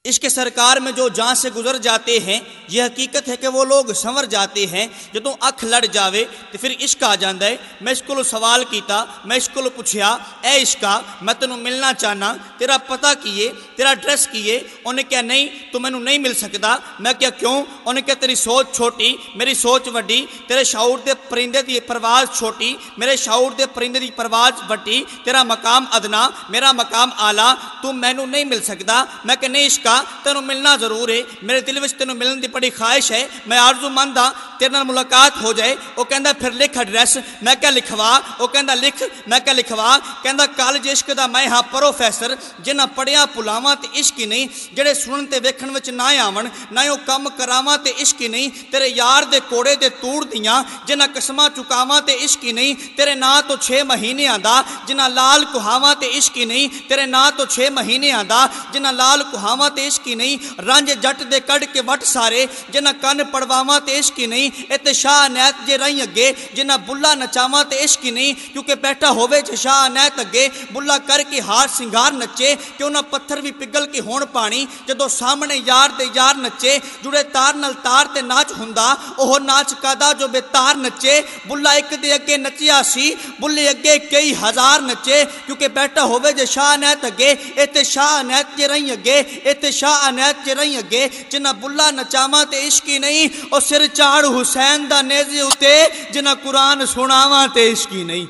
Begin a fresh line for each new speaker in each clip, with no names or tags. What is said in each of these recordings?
عشق سرکار میں جو جان سے گزر جاتے ہیں، یہ حقیقت ہے کہ وہ لوگ سنور جاتے ہیں۔ جدوں اکھ لڑ جاوے تو پھر عشق آ جاندا ہے۔ میں اس کو سوال کیتا، میں اس کو پوچھیا، اے عشقا میں تینوں ملنا چاہنا، تیرا پتہ کیے، تیرا ایڈریس کیے؟ انہیں کہا نہیں تو مینوں نہیں مل سکتا۔ میں کہا کیوں؟ انہیں کہا تیری سوچ چھوٹی، میری سوچ وڈی، تیرے شعور دے پرندے دی پرواز چھوٹی، میرے شعور دے پرندے دی پرواز وڈی، تیرا مقام ادنا، میرا مقام اعلیٰ، تو مینوں نہیں مل سکتا۔ میں کہ نہیں عشقا تینوں ملنا ضرور ہے، میرے دل وچ تینوں ملن دی بڑی خواہش ہے، میں آرزو مند ہاں تیرے نال ملاقات ہو جائے۔ وہ کہندا پھر لکھ ایڈریس۔ میں کہا لکھوا۔ وہ کہندا لکھ۔ میں کہا لکھوا۔ کہندا کالج عشق دا میں ہاں پروفیسر، جنہاں پڑھیا پلاواں تے عشق ہی نہیں، جڑے سنن تے ویکھن وچ نہ آون، نہ او کم کراواں تے عشق ہی نہیں، تیرے یار دے کوڑے دے توڑ دیاں، جنہاں قسماں چکاواں تے عشق ہی نہیں، تیرے نا تو 6 مہینے آندا، جنہاں لال کہاواں تے عشق ہی نہیں، تیرے نا تو 6 مہینے آندا، جنہاں لال کہاواں تے عشق ہی نہیں، رانجھ جٹ دے کڈ کے وٹ سارے، جنہاں کن پڑواواں تے عشق ہی نہیں، اتے شاہ عنایت جے رہیں اگے، جنہاں بلا نچاواں تے عشق ہی نہیں، کیونکہ بیٹھا ہووے جے شاہ عنایت اگے، بلا کر کے ہار سنگار نچے، کہ انہاں پتھر بھی پگل کے ہون پانی، جدو سامنے یار دے یار نچے، جڑے تار نال تار تے ناچ ہوندا، اوہ ناچ کادا جو بے تار نچے، بلا ایک دے اگے نچیا سی، بلے اگے کئی ہزار نچے، کیونکہ بیٹھا ہووے جے شاہ عنایت اگے، اتے شاہ عنایت جے رہیں اگے، اتے شاہ عنایت جے رہیں اگے، جنہاں بلا نچاواں تے عشق ہی نہیں، او سر چاڑ حسین دا نیزے اتے، جنہاں قرآن سناواں تے عشق ہی نہیں،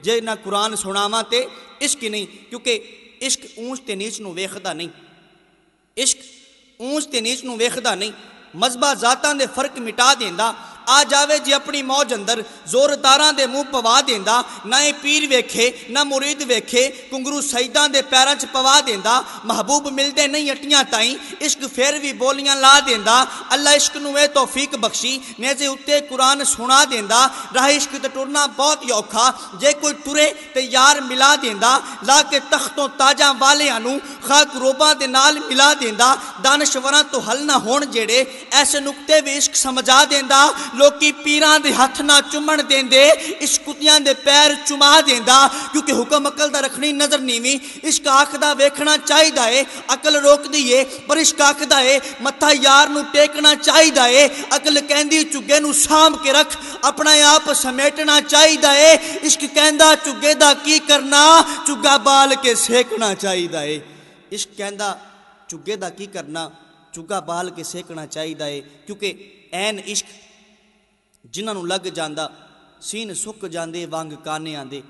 جنہاں قرآن سناواں تے عشق ہی نہیں، کیونکہ عشق اونچ تے نیچ نو ویکھدا نہیں، عشق اونچ تے نیچ نو ویکھدا نہیں، مذہبہ ذاتاں دے فرق مٹا دیندا، آ جاوے جی اپنی موج اندر زورداراں دے منہ پوا دیندا، نہ پیر ویکھے نہ مرید ویکھے، کنگرو سیداں دے پیراں چ پوا دیندا، محبوب ملدے نہیں اٹیاں تائیں، عشق پھر بھی بولیاں لا دیندا، اللہ عشق نو اے توفیق بخشی، نیزے اتے قرآن سنا دیندا، راہ عشق تے ٹرنا بہت ہی اوکھا، جے کوئی ٹرے تے یار ملا دیندا، لا کے تختوں تاجاں والیاں نو خاک روباں دے نال ملا دیندا، دانشوراں تو حل نہ ہون جڑے ایسے نقطے بھی عشق سمجھا دیندا، لوکی پیران دے ہاتھ نہ چمن دیندے، عشق کتیاں دے پیر چما دیندا، کیونکہ حکم عقل دا رکھنی نظر نیویں، عشق آکھدا ویکھنا چاہیدا ہے، عقل روک دیئے پر عشق آکھدا ہے متھا یار نو ٹیکنا چاہیدا ہے، عقل کہندی چگے نو سام کے رکھ اپنا آپ سمیٹنا چاہیدا ہے، عشق کہندا چگے دا کی کرنا چگا بال کے سیکنا چاہیدا ہے، عشق کہندا چگے دا کی کرنا چگا بال کے سیکنا چاہیدا ہے، کیونکہ این عشق جنہاں نو لگ جاندا سین سک جاندے وانگ کانے آندے،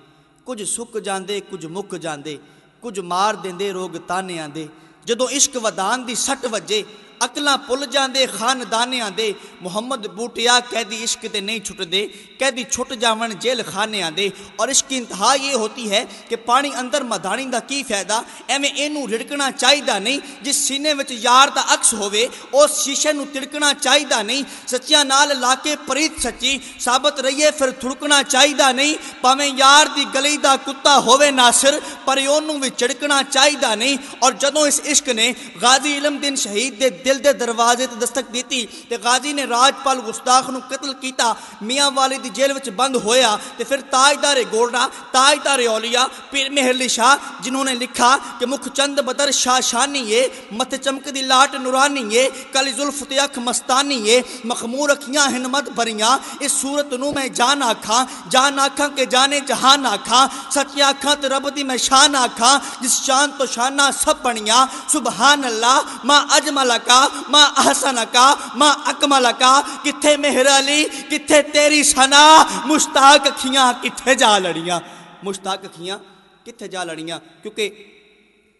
کچھ سک جاندے کچھ مک جاندے، کچھ مار دیندے روگ تانے آندے، جدوں عشق ودان دی سٹ وجے عقلاں پل جاندے خاندانے آندے، محمد بوٹیا قیدی عشق تے نہیں چھٹ دے، قیدی چھٹ جاون جیل خانے آندے، اور عشق کی انتہا یہ ہوتی ہے کہ پانی اندر مدانی دا کی فائدہ، ایویں اینو رڑکنا چاہیدا نہیں، جس سینے وچ یار دا عکس ہووے اس شیشے نو تڑکنا چاہیدا نہیں، سچیاں نال لا کے پریت سچی ثابت رہیے پھر تھڑکنا چاہیدا نہیں، پاویں یار دی گلی دا کتا ہووے ناصر پر اونوں وی چڑکنا چاہیدا نہیں، اور جدوں اس عشق نے غازی علم دین شہید دے دل دے دروازے تے دستک دیتی تے غازی نے راجپال گستاخ نو قتل کیتا، میاں والی دی جیل وچ بند ہویا، تے پھر تاجدار گولڈا تاجدار اولیاء پیر مہر علی شاہ جنہوں نے لکھا کہ مکھ چند بدر شاہ شانی ہے، مت چمک دی لاٹ نورانی ہے، کلی زلف تے اکھ مستانی ہے، مخمور اکھیاں ہنمت بھریاں، اس صورت نو میں جان آکھاں کہ جانے جہان آکھاں، سچی آکھاں تے رب دی میں شان آکھاں، جس شان تو شانہ سب بنیاں، سبحان اللہ ما اجملکا ما احسنکا ما اکملکا، کتھے مہر علی کتھے تیری ثنا، مشتاق اکھیاں کتھے جا لڑیاں، مشتاق اکھیاں کتھے جا لڑیاں، کیونکہ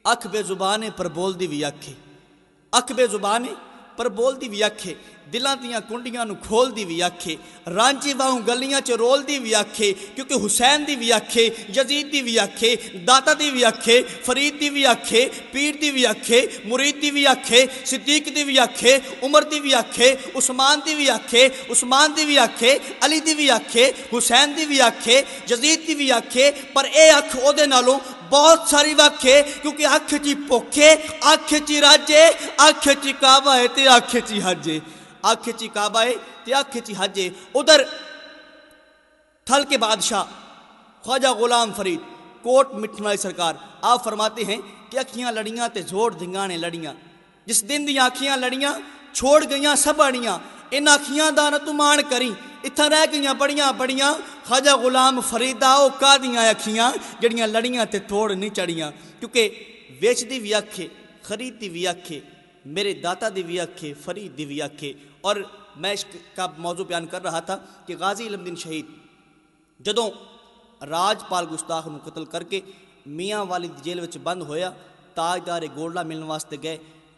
اکھ بے زبانے پر بول دی بھی اکھے، اکھ بے زبانے پر بول دی بھی اکھے، دلاں دیاں کنڈیاں نو کھول دی بھی اکھے، رانچی واہوں گلیاں چ رول دی بھی اکھے، کیونکہ حسین دی بھی اکھے، یزید دی بھی اکھے، داتا دی بھی اکھے، فرید دی بھی اکھے، پیر دی بھی اکھے، مرید دی بھی اکھے، صدیق دی بھی اکھے، عمر دی بھی اکھے، عثمان دی بھی اکھے، عثمان دی بھی اکھے، علی دی بھی اکھے، حسین دی بھی اکھے، یزید دی بھی اکھے، پر اے اکھ او دے نالوں بہت ساری وکھے، کیونکہ اکھ چی پوکھے، اکھ چی راجے، اکھ چی کعبہ ہے تے اکھ چی حجے، اکھ چی کعبہ ہے تے اکھ چی حجے۔ ادھر تھل کے بادشاہ خواجہ غلام فرید کوٹ مٹھن والی سرکار آپ فرماتے ہیں کہ اکھیاں لڑیاں تے زور دھنگانے لڑیاں، جس دن دی آکھیاں لڑیاں چھوڑ گئیاں سب اڑیاں، ان آکھیاں دا نہ تو مان کری، اتھا رہ گئیاں بڑیاں بڑیاں، خواجہ غلام فریدا او کا دیاں اکھیاں جڑیاں لڑیاں تے توڑ نہیں چڑیاں۔ کیونکہ ویچ دی بھی اکھے، خرید دی بھی اکھے، میرے داتا دی بھی اکھے، فرید دی بھی اکھے۔ اور میں اس کا موضوع بیان کر رہا تھا کہ غازی علم دین شہید جدوں راج پال گستاخ نو قتل کر کے میاں والی جیل وچ بند ہویا، تاجدار گولڈا ملن واسطے گئے،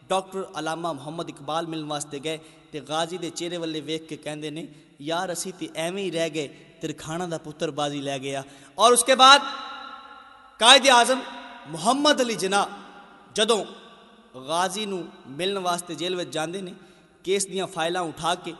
ڈاکٹر علامہ محمد اقبال ملن واسطے گئے تے غازی دے چہرے والے ویکھ کے کہندے نے یار اسی تے ایویں ہی رہ گئے، ترکھانہ دا پتر بازی لے گیا۔ اور اس کے بعد قائد اعظم محمد علی جناح جدوں غازی نو ملن واسطے جیل وچ جاندے نے، کیس دیاں فائلاں اٹھا کے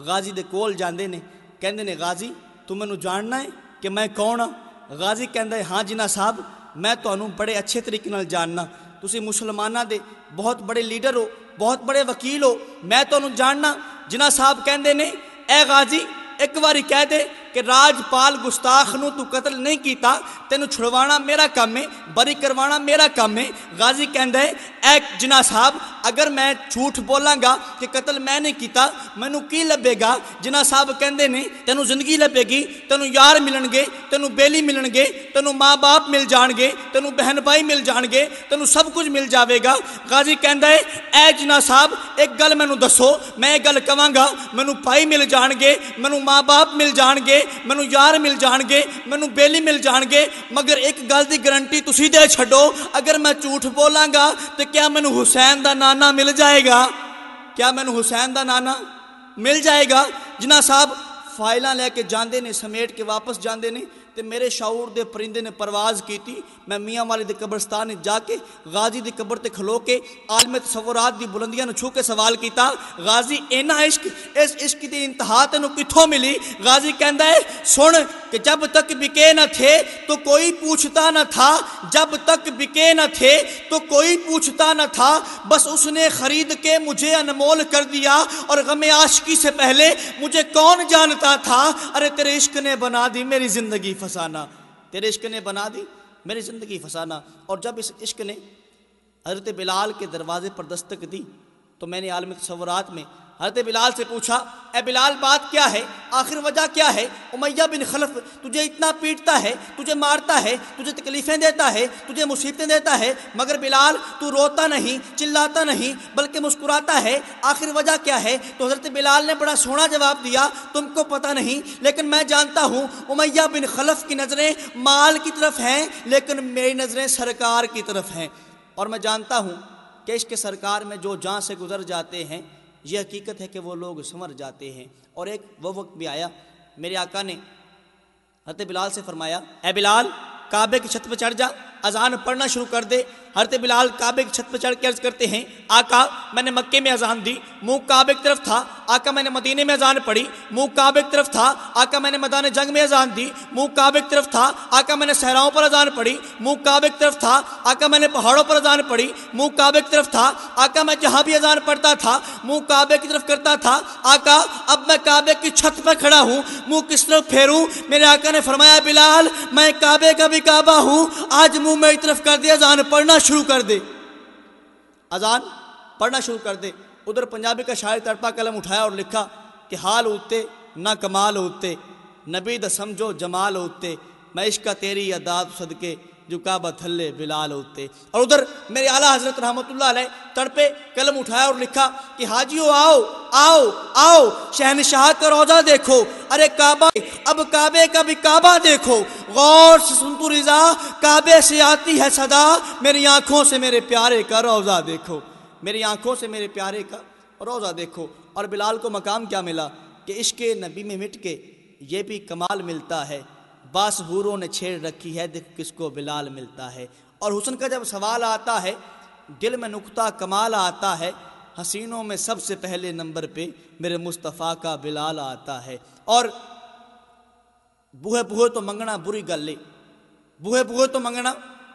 غازی دے کول جاندے نے، کہندے نے غازی تو مینوں جاننا ہے کہ میں کون ہاں؟ غازی کہندا ہے ہاں جناح صاحب میں تانوں بڑے اچھے طریقے نال جاننا، تسی مسلماناں دے بہت بڑے لیڈر ہو، بہت بڑے وکیل ہو، میں تانوں جاننا۔ جناح صاحب کہندے نے اے غازی ایک واری کہہ دے کہ راج پال گستاخ نو تو قتل نہیں کیتا، تینوں چھڑوانا میرا کام ہے، بری کروانا میرا کام ہے۔ غازی کہندا ہے اے جناح صاحب اگر میں جھوٹ بولاں گا کہ قتل میں نہیں کیتا مینوں کی لبے گا؟ جناح صاحب کہندے نے تینوں زندگی لبے گی، تینوں یار ملن گے، تینوں بیلی ملن گے، تینوں ماں باپ مل جان گے، تینوں بہن بھائی مل جان گے، تینوں سب کچھ مل جاوے گا۔ غازی کہندا ہے اے جناح صاحب ایک گل مینوں دسو، میں ایک گل کہاں گا، مینوں بھائی مل جان گے، مینوں ماں باپ مل جان گے، مینوں یار مل جان گے، مینوں بیلی مل جان گے، مگر ایک گل دی گارنٹی تسی دے چھڈو اگر میں جھوٹ بولاں گا تو کیا مینوں حسین دا نانا مل جائے گا؟ کیا مینوں حسین دا نانا مل جائے گا؟ جناح صاحب فائلاں لے کے جاندے نے، سمیٹ کے واپس جاندے نے تے میرے شعور دے پرندے نے پرواز کیتی۔ میں میاں والے دے قبرستان جا کے غازی دی قبر تے کھلو کے عالم تصورات دی بلندیاں نو چھو کے سوال کیتا غازی اینا عشق، اس عشق دی انتہا تینوں کتھوں ملی؟ غازی کہندا ہے سن کہ جب تک بکے نہ تھے تو کوئی پوچھتا نہ تھا، جب تک بکے نہ تھے تو کوئی پوچھتا نہ تھا، بس اس نے خرید کے مجھے انمول کر دیا اور غم عاشقی سے پہلے مجھے کون جانتا تھا؟ ارے تیرے عشق نے بنا دی میری زندگی فسانہ، تیرے عشق نے بنا دی میری زندگی فسانہ۔ اور جب اس عشق نے حضرت بلال کے دروازے پر دستک دی تو میں نے عالم تصورات میں حضرت بلال سے پوچھا اے بلال بات کیا ہے، آخر وجہ کیا ہے؟ امیہ بن خلف تجھے اتنا پیٹتا ہے، تجھے مارتا ہے، تجھے تکلیفیں دیتا ہے، تجھے مصیبتیں دیتا ہے، مگر بلال تو روتا نہیں، چلاتا نہیں بلکہ مسکراتا ہے، آخر وجہ کیا ہے؟ تو حضرت بلال نے بڑا سونا جواب دیا تم کو پتہ نہیں لیکن میں جانتا ہوں امیہ بن خلف کی نظریں مال کی طرف ہیں لیکن میری نظریں سرکار کی طرف ہیں، اور میں جانتا ہوں کہ عشق سرکار میں جو جان سے گزر جاتے ہیں یہ حقیقت ہے کہ وہ لوگ سنور جاتے ہیں۔ اور ایک وہ وقت بھی آیا میرے آقا نے حضرت بلال سے فرمایا اے بلال کعبے کی چھت پہ چڑھ جا، اذان پڑھنا شروع کر دے۔ حضرت بلال کعبے کی چھت پہ چڑھ کے عرض کرتے ہیں آقا میں نے مکے میں اذان دی، منہ کعبے کی طرف تھا، آقا میں نے مدینے میں اذان پڑھی، منہ کعبے کی طرف تھا، آقا میں نے میدان جنگ میں اذان دی، منہ کعبے کی طرف تھا، آقا میں نے صحراؤں پر اذان پڑھی، منہ کعبے کی طرف تھا، آقا میں نے پہاڑوں پر اذان پڑھی، منہ کعبے کی طرف تھا، آقا میں جہاں بھی اذان پڑھتا تھا منہ کعبے کی طرف کرتا تھا، آقا اب میں کعبے کی چھت پر کھڑا ہوں منہ کس طرف پھیروں؟ میرے آقا نے فرمایا بلال میں کعبے کا بھی کعبہ ہوں، آج منہ میری طرف کر دے، اذان پڑھنا شروع کر دے، اذان پڑھنا شروع کر دے۔ ادھر پنجابی کا شاعر تڑپا قلم اٹھایا اور لکھا کہ حال ہوتے نہ کمال ہوتے نبی دا سمجھو جمال ہوتے، میں عشقہ تیری یادات صدقے جو کعبہ تھلے بلال ہوتے۔ اور ادھر میرے اعلیٰ حضرت رحمۃ اللہ علیہ تڑپے قلم اٹھایا اور لکھا کہ حاجیو آؤ آؤ آؤ شہنشاہ کا روضہ دیکھو، ارے کعبہ اب کعبے کا بھی کعبہ دیکھو، غور سے سن تو رضا کعبے سے آتی ہے صدا، میری آنکھوں سے میرے پیارے کا روضہ دیکھو، میری آنکھوں سے میرے پیارے کا روضہ دیکھو۔ اور بلال کو مقام کیا ملا کہ عشق نبی میں مٹ کے یہ بھی کمال ملتا ہے، باس حوروں نے چھیڑ رکھی ہے دیکھ کس کو بلال ملتا ہے۔ اور حسن کا جب سوال آتا ہے دل میں نقطہ کمال آتا ہے، حسینوں میں سب سے پہلے نمبر پہ میرے مصطفیٰ کا بلال آتا ہے۔ اور بوہے بوہے تو منگنا بری گل ہے، بوہے بوہے تو منگنا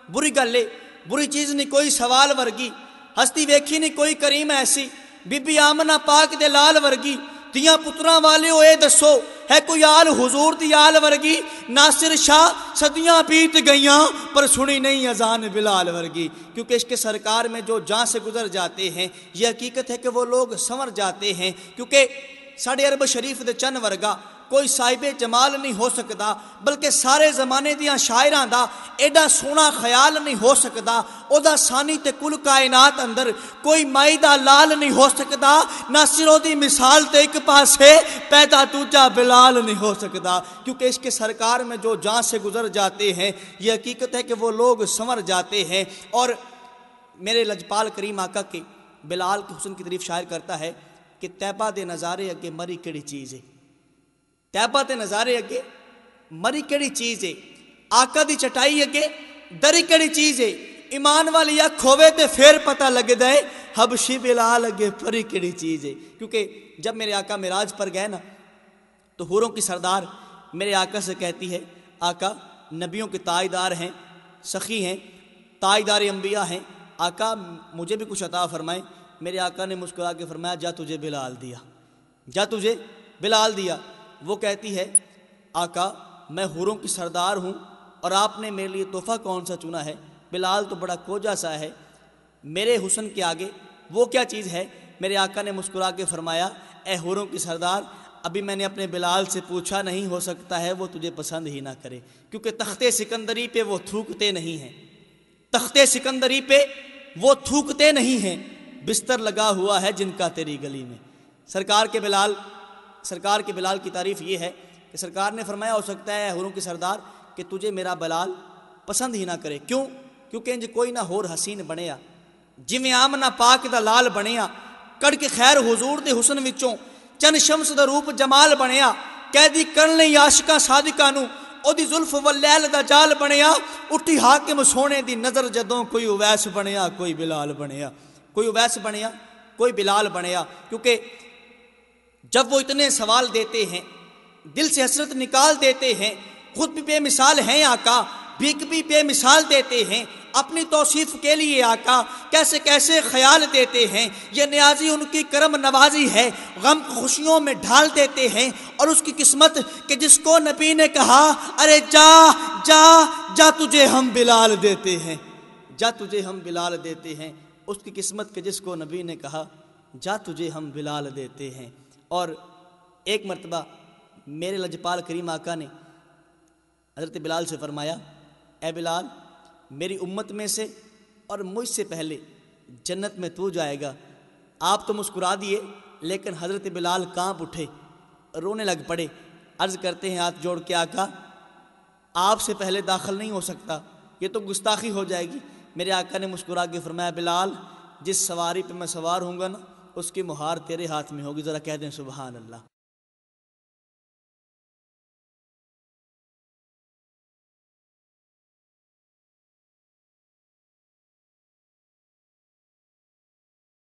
بری گل ہے، بری چیز نہیں کوئی سوال ورگی، ہستی ویکھی نہیں کوئی کریم ایسی، بی بی آمنہ پاک دے لال ورگی، تیاں پتراں والے ہوئے دسو ہے کوئی آل حضور دی آل ورگی؟ ناصر شاہ صدیاں بیت گئیاں پر سنی نہیں اذان بلال ورگی، کیونکہ عشق سرکار میں جو جان سے گزر جاتے ہیں یہ حقیقت ہے کہ وہ لوگ سنور جاتے ہیں، کیونکہ ساڑھے عرب شریف دے چند ورگا کوئی صاحب جمال نہیں ہو سکتا، بلکہ سارے زمانے دیاں شاعراں دا ایڈا سونا خیال نہیں ہو سکتا، او دا ثانی تے کل کائنات اندر کوئی مائی دا لال نہیں ہو سکتا، ناصرو دی مثال تے ایک پاسے پیدا دوجا بلال نہیں ہو سکتا، کیونکہ اس کے سرکار میں جو جان سے گزر جاتے ہیں یہ حقیقت ہے کہ وہ لوگ سنور جاتے ہیں۔ اور میرے لجپال کریم آقا کے بلال کے حسن کی تعریف شاعر کرتا ہے کہ طیبہ دے نظارے اگے مری کیڑی چیز ہے، طیبہ دے نظارے اگے مری کیڑی چیز ہے، آقا دی چٹائی اگے دری کیڑی چیز ہے، ایمان والی اکھ ہووے تے پھر پتہ لگ دے حبشی بلال اگے پری کیڑی چیز ہے۔ کیونکہ جب میرے آقا معراج پر گئے نا تو حوروں کی سردار میرے آقا سے کہتی ہے آقا نبیوں کے تاجدار ہیں، سخی ہیں، تاجدار انبیاء ہیں، آقا مجھے بھی کچھ عطا فرمائیں۔ میرے آقا نے مسکرا کے فرمایا جا تجھے بلال دیا، جا تجھے بلال دیا۔ وہ کہتی ہے آقا میں حوروں کی سردار ہوں اور آپ نے میرے لیے تحفہ کون سا چنا ہے؟ بلال تو بڑا کوجا سا ہے، میرے حسن کے آگے وہ کیا چیز ہے؟ میرے آقا نے مسکرا کے فرمایا اے حوروں کی سردار ابھی میں نے اپنے بلال سے پوچھا نہیں، ہو سکتا ہے وہ تجھے پسند ہی نہ کرے، کیونکہ تخت سکندری پہ وہ تھوکتے نہیں ہیں، تخت سکندری پہ وہ تھوکتے نہیں ہیں، بستر لگا ہوا ہے جن کا تیری گلی میں۔ سرکار کے بلال کی تعریف یہ ہے کہ سرکار نے فرمایا ہو سکتا ہے حوروں کی سردار کہ تجھے میرا بلال پسند ہی نہ کرے، کیوں؟ کیونکہ انج کوئی نہ ہور حسین بنیا جویں آمنہ پاک دا لال بنیا، کڑ کے خیر حضور دے حسن وچوں چن شمس دا روپ جمال بنیا، قیدی کرن لئی عاشقاں صادقاں نوں او دی زلف واللیل دا جال بنیا، اٹھی حاکم سونے دی نظر جدوں کوئی اویس بنیا کوئی بلال بنیا، کوئی اویس بنیا کوئی بلال بنیا۔ کیونکہ جب وہ اتنے سوال دیتے ہیں دل سے حسرت نکال دیتے ہیں، خود بھی بے مثال ہیں آقا، بھیک بھی بے مثال دیتے ہیں، اپنی توصیف کے لیے آقا کیسے کیسے خیال دیتے ہیں، یہ نیازی ان کی کرم نوازی ہے، غم خوشیوں میں ڈھال دیتے ہیں، اور اس کی قسمت کہ جس کو نبی نے کہا ارے جا جا جا تجھے ہم بلال دیتے ہیں، جا تجھے ہم بلال دیتے ہیں، اس کی قسمت کہ جس کو نبی نے کہا جا تجھے ہم بلال دیتے ہیں۔ اور ایک مرتبہ میرے لجپال کریم آقا نے حضرت بلال سے فرمایا اے بلال میری امت میں سے اور مجھ سے پہلے جنت میں تو جائے گا۔ آپ تو مسکرا دیے لیکن حضرت بلال کانپ اٹھے، رونے لگ پڑے، عرض کرتے ہیں ہاتھ جوڑ کے آقا آپ سے پہلے داخل نہیں ہو سکتا، یہ تو گستاخی ہو جائے گی۔ میرے آقا نے مسکرا کے فرمایا بلال جس سواری پہ میں سوار ہوں گا نا اس کی مہار تیرے ہاتھ میں ہوگی، ذرا کہہ دیں سبحان اللہ۔